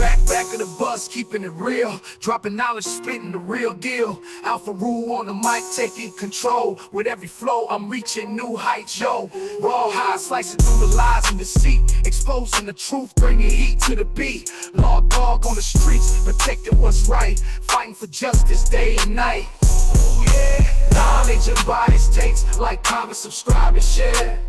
Back of the bus, keeping it real. Dropping knowledge, spitting the real deal. Alpha Rule on the mic, taking control. With every flow, I'm reaching new heights, yo. Raw high, slicing through the lies and deceit. Exposing the truth, bringing heat to the beat. Law dog on the streets, protecting what's right. Fighting for justice day and night. Yeah, knowledge and bodies takes. Like, comment, subscribe, and share.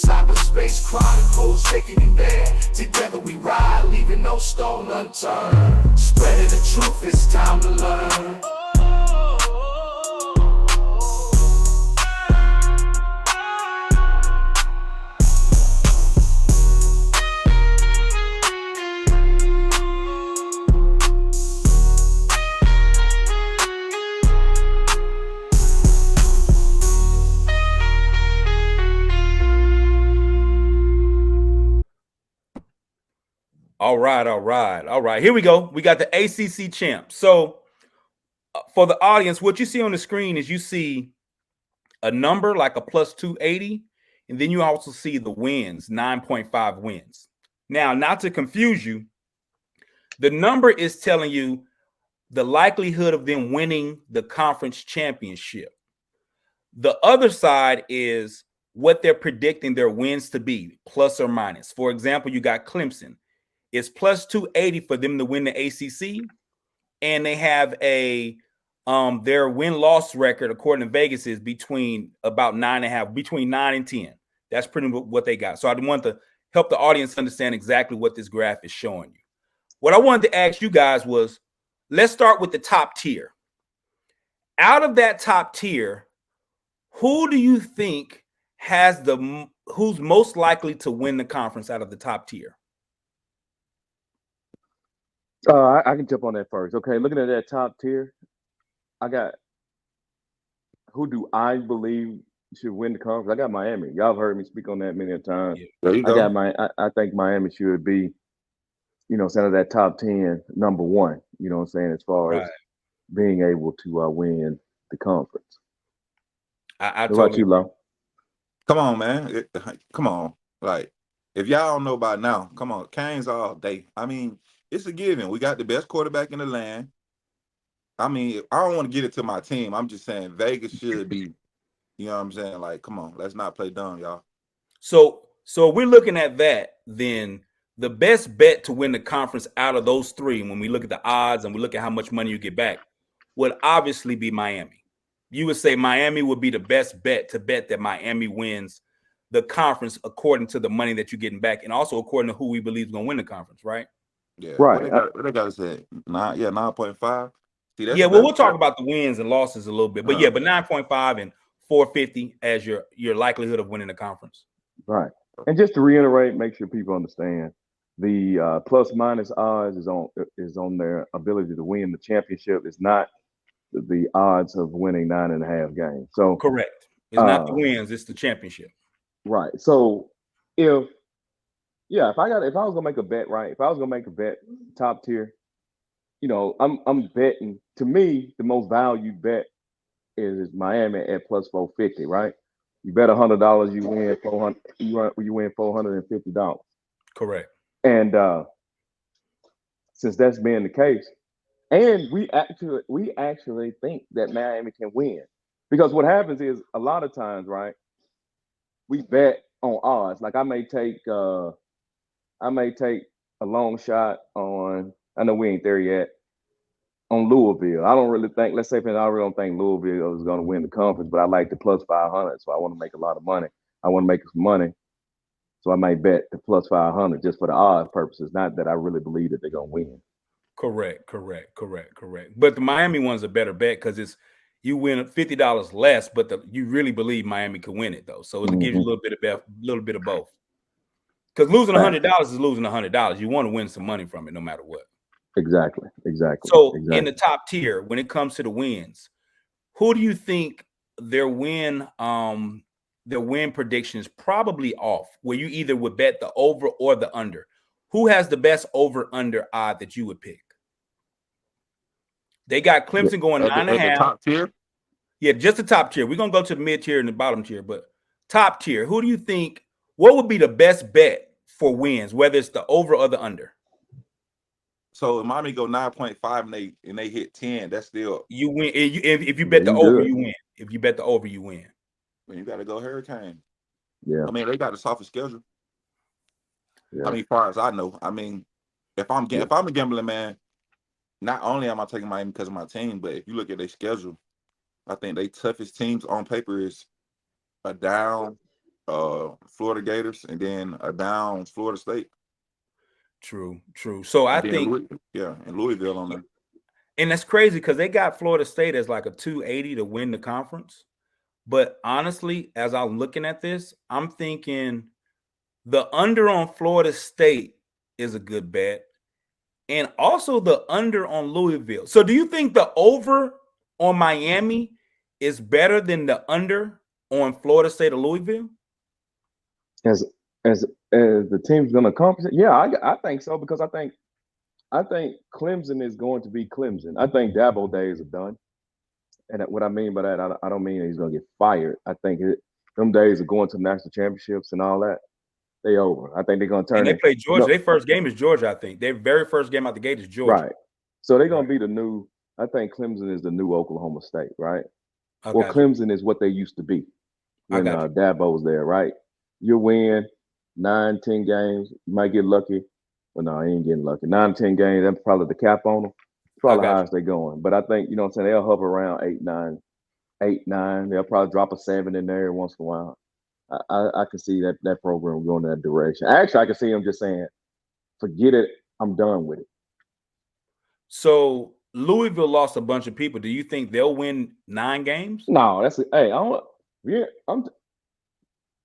Cyberspace Chronicles, taking you there. Together we ride, leaving no stone unturned. Spreading the truth, it's time to learn. All right. Here we go. We got the ACC champ. So for the audience, what you see on the screen is you see a number like a plus 280, and then you also see the wins, 9.5 wins. Now, not to confuse you, the number is telling you the likelihood of them winning the conference championship. The other side is what they're predicting their wins to be, plus or minus. For example, you got Clemson. It's plus 280 for them to win the ACC, and they have a their win-loss record, according to Vegas, is between about 9.5, between 9 and 10. That's pretty much what they got. So I want to help the audience understand exactly what this graph is showing you. What I wanted to ask you guys was, let's start with the top tier. Out of that top tier, who do you think has who's most likely to win the conference out of the top tier? I can jump on that first. Okay, looking at that top tier, I got who do I believe should win the conference? I got Miami. Y'all have heard me speak on that many a time. Yeah, there you go. I think Miami should be, center of that top 10, number one. You know what I'm saying, as far as being able to win the conference. What about you, Lo? Come on, man. Come on. Like, if y'all don't know by now, come on, Canes all day. I mean, it's a given. We got the best quarterback in the land. I mean, I don't want to get it to my team. I'm just saying Vegas should be, you know what I'm saying? Like, come on, let's not play dumb, y'all. So we're looking at that, then the best bet to win the conference out of those three, when we look at the odds and we look at how much money you get back, would obviously be Miami. You would say Miami would be the best bet to bet that Miami wins the conference according to the money that you're getting back, and also according to who we believe is going to win the conference, right? Yeah, right. What they got to say? 9.5. See, yeah, well, we'll talk about the wins and losses a little bit, but but 9.5 and 450 as your likelihood of winning the conference. Right, and just to reiterate, make sure people understand, the plus minus odds is on their ability to win the championship. It's not the odds of winning 9.5 games. So correct. It's not the wins; it's the championship. Right. So if I was gonna make a bet, right? If I was gonna make a bet, top tier, I'm betting. To me, the most valued bet is Miami at plus 450, right? You bet $100, you win $400. You win $450. Correct. And since that's been the case, and we actually think that Miami can win, because what happens is a lot of times, right? We bet on odds. Like I may take a long shot on. I know we ain't there yet. On Louisville, I don't really think. Let's say, I really don't think Louisville is going to win the conference, but I like the plus 500, so I want to make a lot of money. I want to make some money, so I might bet the plus 500 just for the odds purposes. Not that I really believe that they're going to win. Correct. But the Miami one's a better bet because you win $50 less, but you really believe Miami can win it though. So it'll give you a little bit of both. Because losing $100 is losing $100. You want to win some money from it, no matter what. Exactly. So in the top tier, when it comes to the wins, who do you think their win prediction is probably off? Where you either would bet the over or the under. Who has the best over/under odd that you would pick? They got Clemson going 9.5. Top tier? Yeah, just the top tier. We're going to go to the mid tier and the bottom tier, but top tier, who do you think, what would be the best bet for wins, whether it's the over or the under? So if Miami go 9.5 and they hit 10, that's still You win. If you Yeah, bet the you over, good. you win. If you bet the over, you win. when you got to go Hurricane. Yeah, I mean, they got the softest schedule. I yeah, mean, far as I know. I mean, if I'm yeah. a gambling man, not only am I taking Miami because of my team, but if you look at their schedule, I think they toughest teams on paper is a down Florida Gators and then a down Florida State. True, true. So I And then think, and Louisville on there. and that's crazy because they got Florida State as like a 280 to win the conference. But honestly, as I'm looking at this, I'm thinking the under on Florida State is a good bet, and also the under on Louisville. So, do you think the over on Miami is better than the under on Florida State or Louisville? As as as the team's gonna accomplish it, yeah, I think so because I think Clemson is going to be Clemson. I think Dabo days are done, and what I mean by that, I don't mean he's gonna get fired. I think them days of going to national championships and all that, they over. I think they're gonna And turn they it. play Georgia. No, Their first game is Georgia, I think. Their very first game out the gate is Georgia. right. So they're Right. gonna be the new. I think Clemson is the new Oklahoma State, right? I Well, got you. Clemson is what they used to be I when got you. Dabo was there, right? You win 9, 10 games. You might get lucky. Well, no, I ain't getting lucky. 9, 10 games. That's probably the cap on them. It's I probably the got you. highest they're going. But I think you know what I'm saying. They'll hover around 8, 9, 8, 9. They'll probably drop a 7 in there every once in a while. I can see that program going in that direction. Actually, I can see them just saying, "Forget it. I'm done with it." So Louisville lost a bunch of people. Do you think they'll win 9 games? No, that's it. Hey, I don't. Yeah, I'm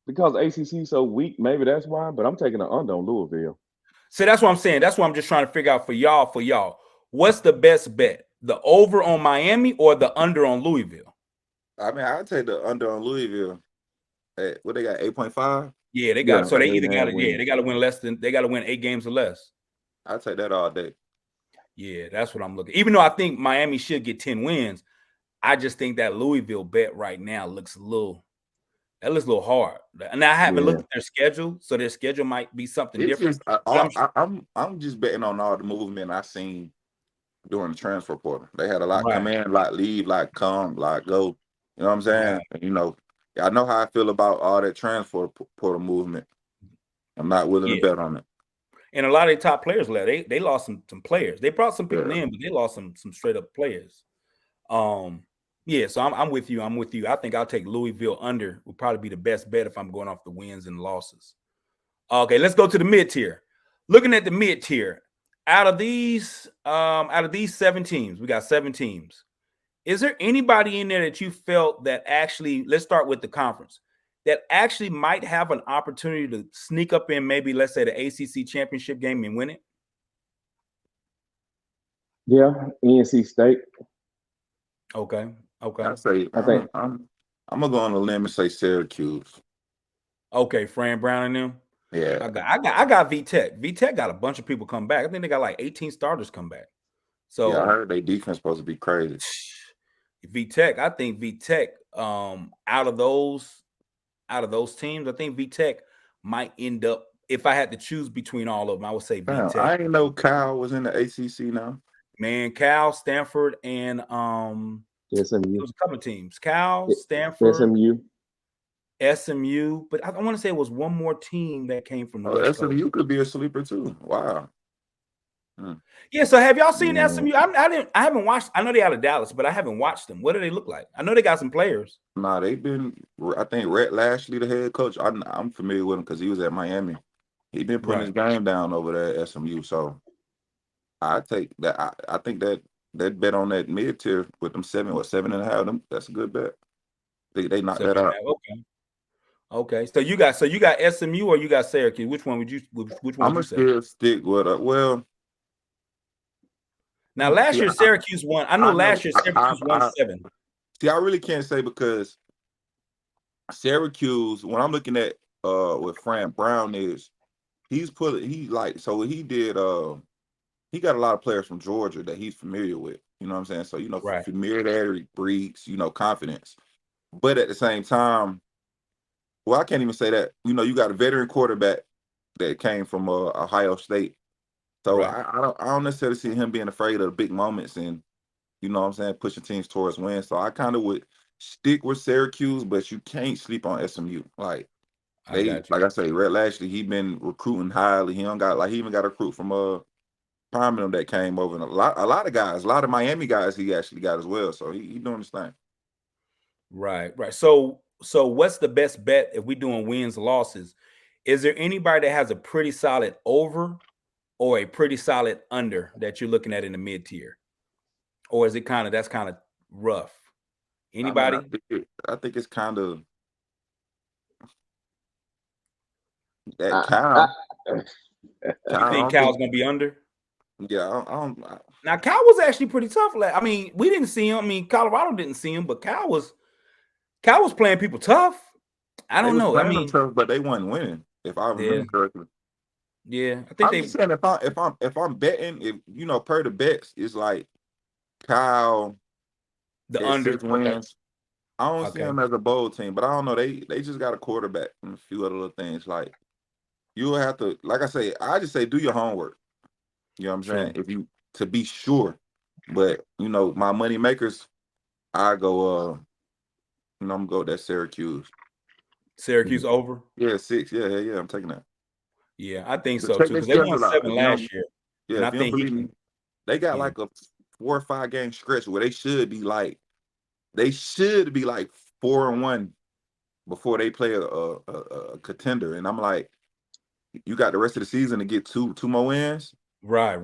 because ACC so weak. Maybe that's why. But I'm taking the under on Louisville. So that's what I'm saying. That's what I'm just trying to figure out for y'all. For y'all, what's the best bet? The over on Miami or the under on Louisville? I mean, I'd take the under on Louisville. What they got, 8.5? Yeah, they got Yeah, so they either got 8.5 to wins. they got to win less than they got to win 8 games or less. I'd take that all day. Yeah, that's what I'm looking. Even though I think Miami should get 10 wins, I just think that Louisville bet right now looks a little hard. And I haven't Yeah, looked at their schedule, so their schedule might be something It's different. just But I'm just betting on all the movement I seen during the transfer portal. They had a lot come right, in, lot leave, lot come, lot go. You know what I'm saying? right. And, I know how I feel about all that transfer portal movement. I'm not willing to Yeah. bet on it. And a lot of the top players left. They lost some players. They brought some people Yeah. in, but they lost some straight up players. Yeah, so I'm with you. I'm with you. I think I'll take Louisville under. Would probably be the best bet if I'm going off the wins and losses. Okay, let's go to the mid tier. Looking at the mid tier, out of these 7 teams, we got 7 teams. Is there anybody in there that you felt that actually, let's start with the conference, that actually might have an opportunity to sneak up in maybe, let's say, the ACC championship game and win it? yeah. NC State. Okay. I say I think. I'm gonna go on a limb and say Syracuse. Okay, Fran Brown and them. Yeah. I got VTech. VTech got a bunch of people come back. I think they got like 18 starters come back. Yeah, I So heard they defense supposed to be crazy. VTech, I think VTech, out of those teams, I think VTech might end up. If I had to choose between all of them, I would say Damn, VTech. I didn't know Kyle was in the ACC now. Man, Cal, Stanford, and it SMU. was a couple of teams. Cal, Stanford, SMU. SMU, but I want to say it was one more team that came from the Oh, West Coast. SMU could be a sleeper too. Wow. Yeah, so have y'all seen Yeah. SMU? I haven't watched. I know they out of Dallas, but I haven't watched them. What do they look like? I know they got some players. Nah, they've been. I think Rhett Lashley, the head coach. I'm familiar with him because he was at Miami. He been putting his game down over there at SMU. So I take that. I think that bet on that mid tier with them 7.5. Them that's a good bet. They knocked that out. Okay. So you got SMU or you got Syracuse? Which one would you I'm say? gonna still stick with well. Now last year Syracuse won. I know last year Syracuse won 7. See, I really can't say because Syracuse, when I'm looking at what Fran Brown is, he did he got a lot of players from Georgia that he's familiar with. You know what I'm saying? So, Right. familiarity breeds, confidence. But at the same time, well, I can't even say that. You got a veteran quarterback that came from Ohio State So Right. I don't necessarily see him being afraid of the big moments and you know what I'm saying, pushing teams towards wins. So I kind of would stick with Syracuse, but you can't sleep on SMU. Like I got you. like I say, Red Lashley, he been recruiting highly. He don't got like he even got a recruit from Birmingham that came over, and a lot of guys, a lot of Miami guys he actually got as well. So he doing his thing. Right, right. So what's the best bet if we doing wins, losses? Is there anybody that has a pretty solid over or a pretty solid under that you're looking at in the mid tier? Or is it that's kind of rough? I mean, Anybody? I think it's kind of that I, I, Cal. You Cal, I think don't Cal's think. gonna be under? Yeah, I don't. Now Cal was actually pretty tough. I mean, we didn't see him. I mean, Colorado didn't see him, but Cal was playing people tough. I They don't was know. I playing mean, themselves, but they wasn't winning. If I yeah, remember correctly. yeah. I think I'm they just saying if I'm betting, if you know, per the bets, it's like Kyle the at under. 6 wins. I don't see Okay. them as a bowl team, but I don't know. They just got a quarterback and a few other little things. Like you'll have to, like I say, I just say do your homework. You know what I'm saying? True. If you to be sure. But you know, my money makers, I go I'm gonna go with that Syracuse. Syracuse over. Yeah, 6. Yeah, I'm taking that. Yeah, I think But so check too their because they won schedule out. 7 last year, Yeah, and I if you don't think he believe me, can. they got Yeah, like a 4 or 5 game stretch where they should be like 4-1 before they play a contender. And I'm like, you got the rest of the season to get two more wins. right.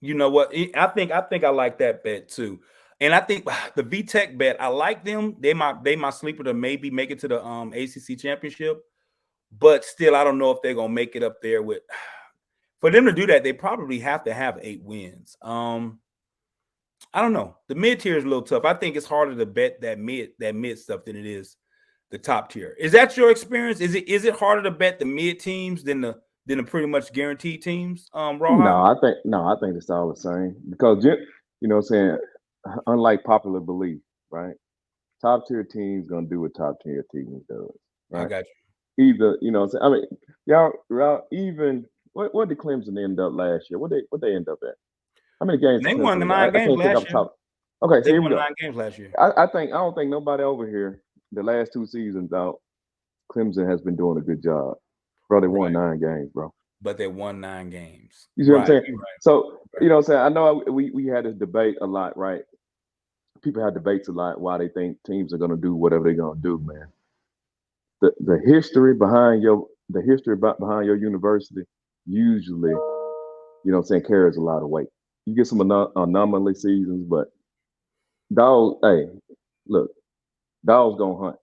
You know what? I think I like that bet too, and I think the VTech bet. I like them. They my sleeper to maybe make it to the ACC championship, but still, I don't know if they're gonna make it up there with. For them to do that, they probably have to have 8 wins. I don't know. The mid tier is a little tough. I think it's harder to bet that mid stuff than it is the top tier. Is that your experience? Is it harder to bet the mid teams than the pretty much guaranteed teams? Rawhide? I think it's all the same because you know what I'm saying. Unlike popular belief, right? Top tier teams gonna do what top tier teams does, I right? got Either you know what I'm saying. I mean, y'all even what did Clemson end up last year? What they end up at? How many games you. did They won Clemson the win? 9 I games can't think last off the year. top. Okay, so They here we won go. 9 games last year. I don't think nobody over here the last 2 seasons out. Clemson has been doing a good job, bro. They won Right. 9 games, bro. But they won 9 games. You see what I'm Right. saying? You're right. So you know what I'm saying. I know we had this debate a lot, right? People have debates a lot why they think teams are gonna do whatever they're gonna do, man. The history behind behind your university usually, you know what I'm saying, carries a lot of weight. You get some anomaly seasons, but dog, hey, look, dogs gonna hunt.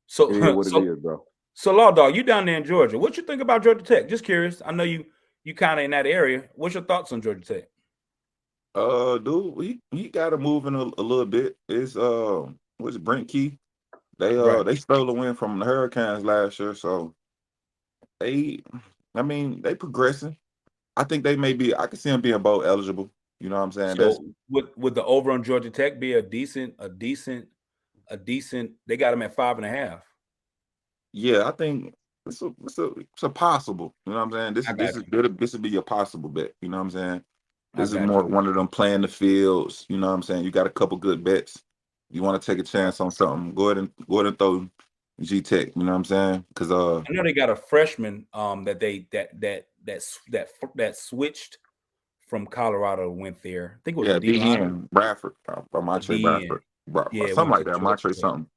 So It is what it so is, bro. so Law Dog, you down there in Georgia. What you think about Georgia Tech? Just curious. I know you kind of in that area. What's your thoughts on Georgia Tech? Dude, he got to move in a little bit. It's what's it, Brent Key? They Right. they stole a win from the Hurricanes last year, so they, I mean, they progressing. I think they may be. I can see them being bowl eligible. You know what I'm saying? That's So would the over on Georgia Tech be a decent? They got them at 5.5. yeah. I think it's a possible. You know what I'm saying? This I is this got is you. good. This would be a possible bet. You know what I'm saying? I This is got more you. one of them playing the fields. You know what I'm saying? You got a couple good bets. You want to take a Right. chance on something? Go ahead and throw G Tech. You know what I'm saying? Because I know they got a freshman that that switched from Colorado, went there. I think it was a yeah, D B liner, Hen Bradford or a Montre DN. Bradford, Yeah, something went like to that. Georgia Montre Tech. something.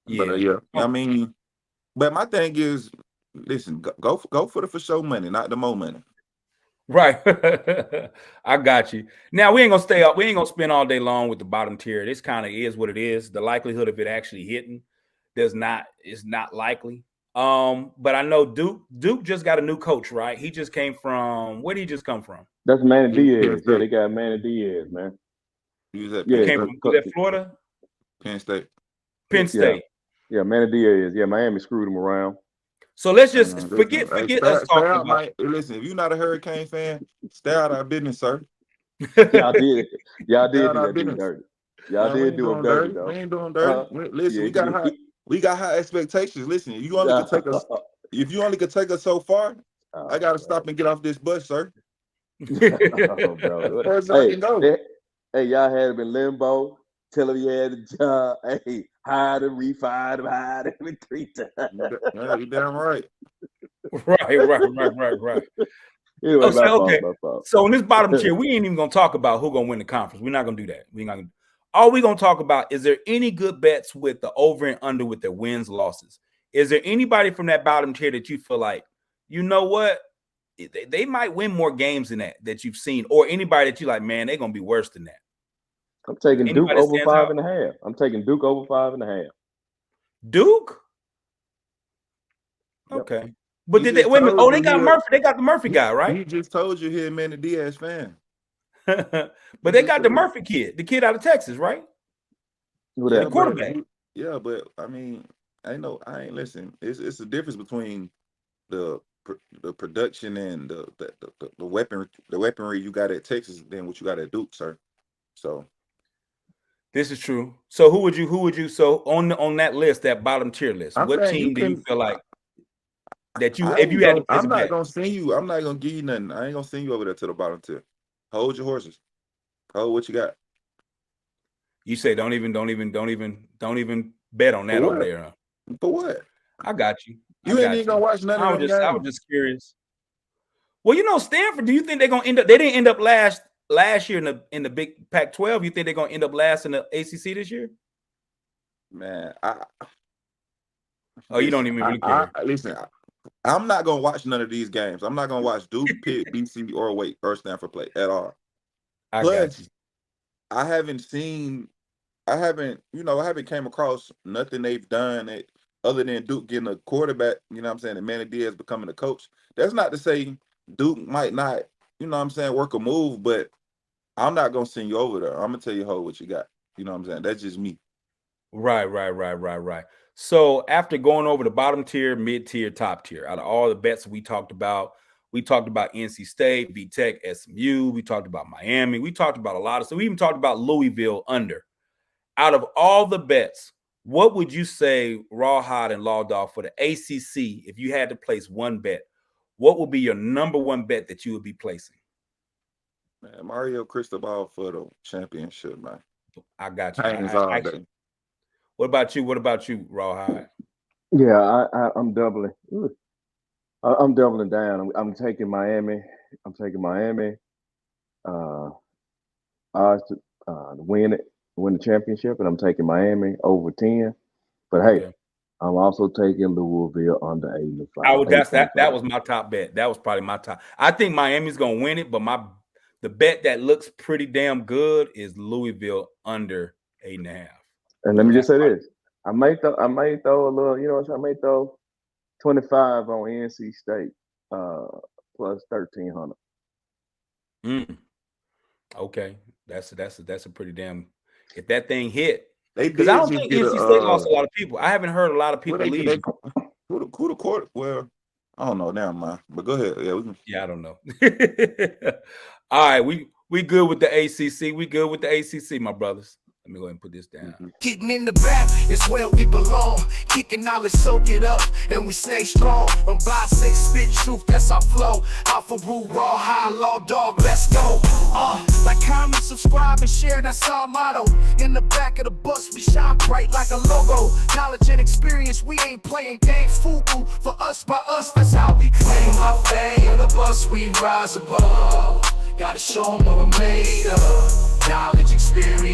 But Yeah. yeah, I Oh, mean, but my thing is, listen, go for the for show money, not the mo money. right. I got you. Now we ain't gonna stay up. We ain't gonna spend all day long with the bottom tier. This kind of is what it is. The likelihood of it actually hitting is not likely. But I know Duke just got a new coach, right? He just came from where did he just come from? That's Manny Penn Diaz. Yeah, they State. got Manny Diaz, man. He was at He Yeah, Penn came State. from was that Florida? Penn State. Penn yeah, State. yeah. Manny Diaz. Yeah, Miami screwed him around. So let's just Listen, hey, forget us stay talking out, about Mike. Listen, if you're not a Hurricane fan, stay out of our business, sir. Y'all did, y'all Stay did out do of our that dude business. dirty. Y'all Man, we did ain't do him doing dirty dirty. We though. ain't doing dirty. Yeah, Listen, we got high expectations. Listen, you only can take us. if you only could take us so far, Oh, I gotta bro. stop and get off this bus, sir. Oh, bro. First I can go. Hey, y'all had him in limbo. Tell him he had a job. Hey, hired him, refired him, hired him 3 times. Yeah, you damn right. Right. Anyway, my Okay. fault. So in this bottom tier, we ain't even gonna talk about who gonna win the conference. We're not gonna do that. We're not gonna. All we gonna talk about is there any good bets with the over and under with their wins, losses? Is there anybody from that bottom tier that you feel like, you know what, they might win more games than that you've seen, or anybody that you like, man, they're gonna be worse than that? I'm taking Duke Anybody over stands 5.5. I'm taking Duke over 5.5. Duke? Yep. Okay. But He did they just wait a minute? told Oh, you they got he- Murphy. They got the Murphy guy, right? He just told you he a Manny Diaz fan. But they got the Murphy kid, the kid out of Texas, right? Who Yeah, that? The quarterback. but I mean, I ain't listen. It's the difference between the production and the weaponry you got at Texas than what you got at Duke, sir. So This is true. So who would you so on that list, that bottom tier list, I'm what saying team do you feel like that you, I if ain't you had to gonna, place I'm a not bet? gonna send you. I'm not gonna give you nothing. I ain't gonna send you over there to the bottom tier. Hold your horses. Hold what you got. You say don't even bet on For that over what? there. Huh? For what? I got you. You ain't even gonna watch none of them I was games. just curious. Well, you know, Stanford, do you think they're gonna end up? They didn't end up last year in the big Pac-12. You think they're gonna end up last in the ACC this year? Man, Oh, you don't even really care. Listen, I'm not gonna watch none of these games. I'm not gonna watch Duke, Pitt, BC, or Wake or Stanford play at all. I got you. I haven't came across nothing they've done other than Duke getting a quarterback, you know what I'm saying, and Manny Diaz becoming a coach. That's not to say Duke might not, you know what I'm saying, work a move, but I'm not gonna send you over there. I'm gonna tell you what you got. You know what I'm saying? That's just me. Right. So after going over the bottom tier, mid tier, top tier, out of all the bets we talked about NC State, B Tech, SMU. We talked about Miami. We talked about a lot of stuff. We even talked about Louisville under. Out of all the bets, what would you say, Rawhide and Law Dog, for the ACC, if you had to place one bet, what would be your number one bet that you would be placing? Man, Mario Cristobal for the championship, man. I got you. Day. What about you, Rawhide? Yeah, I'm doubling. I'm doubling down. I'm taking Miami. Odds to win the championship, and I'm taking Miami over 10. But hey, I'm also taking Louisville under 8.5. That was my top bet. That was probably my top. I think Miami's gonna win it, but the bet that looks pretty damn good is Louisville under 8.5. And let me just say this: I may throw a little. You know what I'm saying? I may throw 25 on NC State plus 1,300. Okay, that's a pretty damn. If that thing hit, because I don't think NC State lost a lot of people. I haven't heard a lot of people leave. Who the court? Well, I don't know. Never mind. But go ahead. Yeah, I don't know. All right, we good with the ACC. We good with the ACC, my brothers. Let me go ahead and put this down. Getting in the back is where we belong. Kicking knowledge, soak it up, and we stay strong. From by 6, spit truth, that's our flow. Alpha Rule, Raw, High, Law, Dog, let's go. Like, comment, subscribe, and share, that's our motto. In the back of the bus, we shine bright like a logo. Knowledge and experience, we ain't playing games. Fubu, for us, by us, that's how we claim our fame. On the bus, we rise above. Gotta show 'em what we're made of. Knowledge, experience.